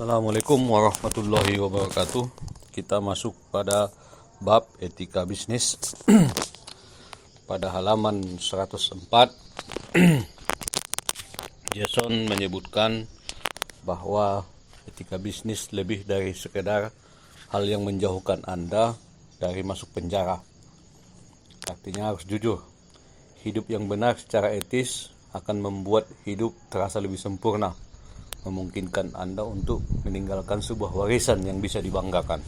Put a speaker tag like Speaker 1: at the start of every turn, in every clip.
Speaker 1: Assalamualaikum warahmatullahi wabarakatuh. Kita masuk pada bab etika bisnis pada halaman 104. Jason menyebutkan bahwa etika bisnis lebih dari sekedar hal yang menjauhkan Anda dari masuk penjara. Artinya harus jujur. Hidup yang benar secara etis akan membuat hidup terasa lebih sempurna, memungkinkan Anda untuk meninggalkan sebuah warisan yang bisa dibanggakan.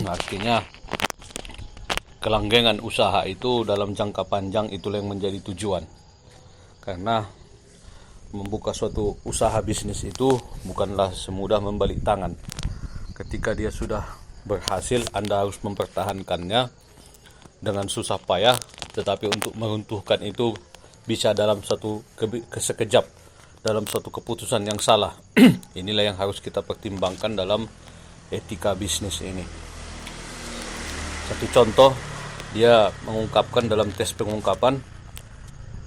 Speaker 1: Artinya kelanggengan usaha itu dalam jangka panjang itulah yang menjadi tujuan. Karena membuka suatu usaha bisnis itu bukanlah semudah membalik tangan. Ketika dia sudah berhasil, Anda harus mempertahankannya dengan susah payah, tetapi untuk meruntuhkan itu bisa dalam satu sekejap, dalam suatu keputusan yang salah. Inilah yang harus kita pertimbangkan dalam etika bisnis ini. Satu contoh, dia mengungkapkan dalam tes pengungkapan,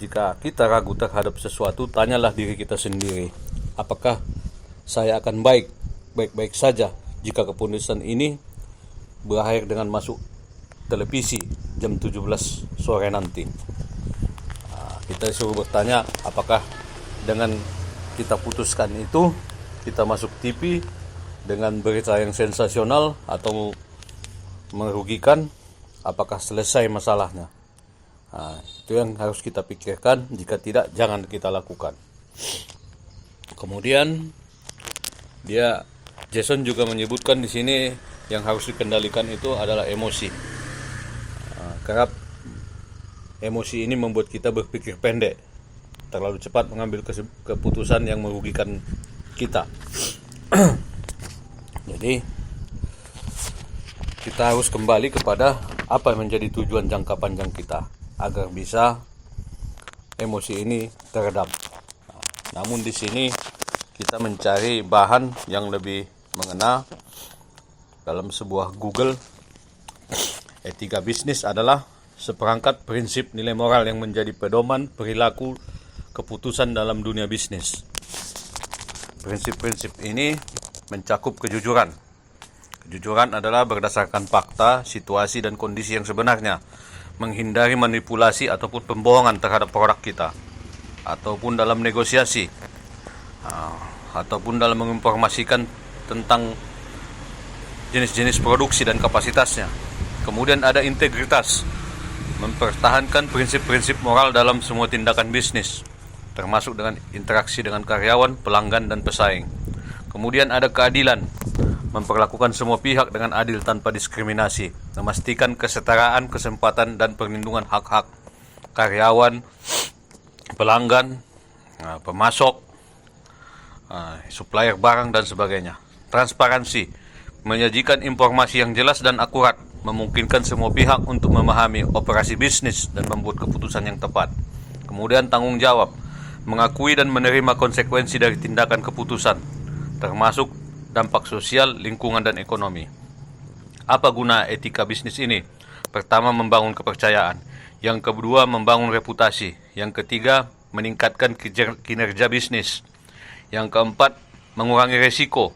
Speaker 1: jika kita ragu terhadap sesuatu, tanyalah diri kita sendiri, apakah saya akan baik-baik saja jika keputusan ini berakhir dengan masuk televisi jam 17 sore nanti. Kita disuruh bertanya, apakah dengan kita putuskan itu kita masuk TV dengan berita yang sensasional atau merugikan, apakah selesai masalahnya? Itu yang harus kita pikirkan. Jika tidak, jangan kita lakukan. Kemudian Jason juga menyebutkan di sini yang harus dikendalikan itu adalah emosi. Kerap emosi ini membuat kita berpikir pendek, terlalu cepat mengambil keputusan yang merugikan kita. Jadi kita harus kembali kepada apa yang menjadi tujuan jangka panjang kita, agar bisa emosi ini teredam. Namun di sini kita mencari bahan yang lebih mengena. Dalam sebuah Google, etika bisnis adalah seperangkat prinsip nilai moral yang menjadi pedoman perilaku keputusan dalam dunia bisnis. Prinsip-prinsip ini mencakup kejujuran. Kejujuran adalah berdasarkan fakta, situasi, dan kondisi yang sebenarnya, menghindari manipulasi ataupun pembohongan terhadap produk kita, ataupun dalam negosiasi, ataupun dalam menginformasikan tentang jenis-jenis produksi dan kapasitasnya. Kemudian ada integritas, mempertahankan prinsip-prinsip moral dalam semua tindakan bisnis, termasuk dengan interaksi dengan karyawan, pelanggan, dan pesaing. Kemudian ada keadilan, memperlakukan semua pihak dengan adil tanpa diskriminasi, memastikan kesetaraan, kesempatan, dan perlindungan hak-hak karyawan, pelanggan, pemasok, supplier barang, dan sebagainya. Transparansi, menyajikan informasi yang jelas dan akurat, memungkinkan semua pihak untuk memahami operasi bisnis dan membuat keputusan yang tepat. Kemudian tanggung jawab, mengakui dan menerima konsekuensi dari tindakan keputusan, termasuk dampak sosial, lingkungan, dan ekonomi. Apa guna etika bisnis ini? Pertama, membangun kepercayaan. Yang kedua, membangun reputasi. Yang ketiga, meningkatkan kinerja bisnis. Yang keempat, mengurangi resiko.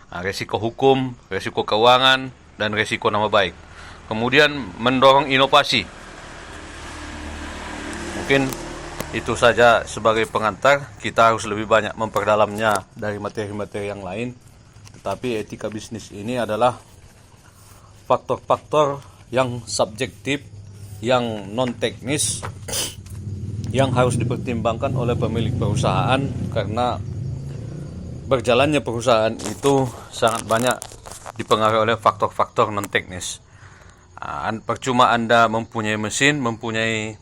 Speaker 1: Resiko hukum, resiko keuangan, dan resiko nama baik. Kemudian mendorong inovasi. Mungkin itu saja sebagai pengantar. Kita harus lebih banyak memperdalamnya dari materi-materi yang lain. Tetapi etika bisnis ini adalah faktor-faktor yang subjektif, yang non-teknis, yang harus dipertimbangkan oleh pemilik perusahaan, karena berjalannya perusahaan itu sangat banyak dipengaruhi oleh faktor-faktor non-teknis. Percuma Anda mempunyai mesin, mempunyai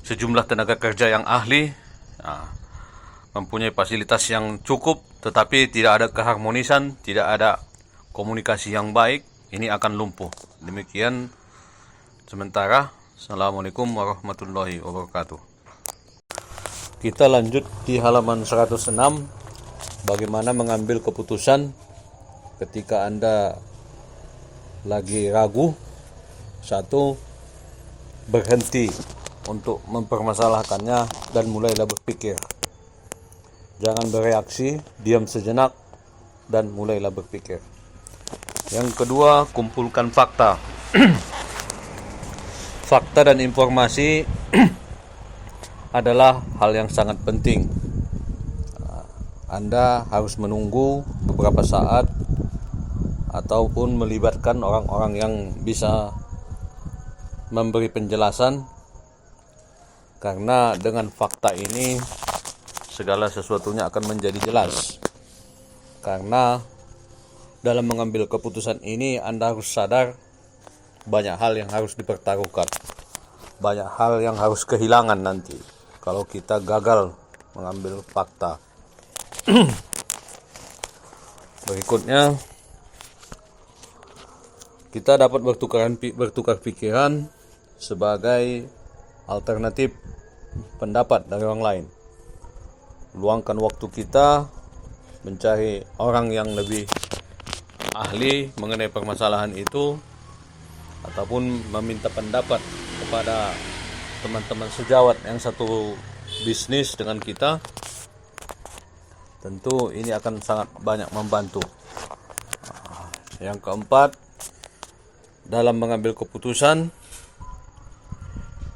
Speaker 1: sejumlah tenaga kerja yang ahli, mempunyai fasilitas yang cukup, tetapi tidak ada keharmonisan, tidak ada komunikasi yang baik, ini akan lumpuh. Demikian sementara. Assalamualaikum warahmatullahi wabarakatuh. Kita lanjut di halaman 106. Bagaimana mengambil keputusan ketika Anda lagi ragu. Satu, berhenti untuk mempermasalahkannya dan mulailah berpikir. Jangan bereaksi, diam sejenak, dan mulailah berpikir. Yang kedua, kumpulkan fakta. Fakta dan informasi adalah hal yang sangat penting. Anda harus menunggu beberapa saat ataupun melibatkan orang-orang yang bisa memberi penjelasan, karena dengan fakta ini segala sesuatunya akan menjadi jelas. Karena dalam mengambil keputusan ini Anda harus sadar banyak hal yang harus dipertaruhkan, banyak hal yang harus kehilangan nanti kalau kita gagal mengambil fakta. Berikutnya, kita dapat bertukar pikiran sebagai alternatif pendapat dari orang lain. Luangkan waktu kita mencari orang yang lebih ahli mengenai permasalahan itu, ataupun meminta pendapat kepada teman-teman sejawat yang satu bisnis dengan kita. Tentu ini akan sangat banyak membantu. Yang keempat, dalam mengambil keputusan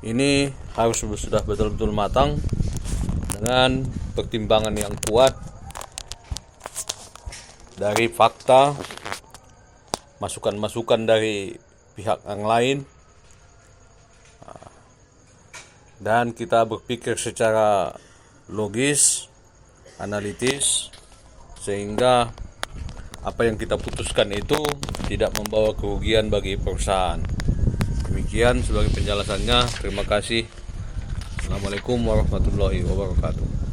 Speaker 1: ini harus sudah betul-betul matang dengan pertimbangan yang kuat dari fakta, masukan-masukan dari pihak yang lain, dan kita berpikir secara logis, analitis, sehingga apa yang kita putuskan itu tidak membawa kerugian bagi perusahaan. Demikian sebagai penjelasannya. Terima kasih. Assalamualaikum warahmatullahi wabarakatuh.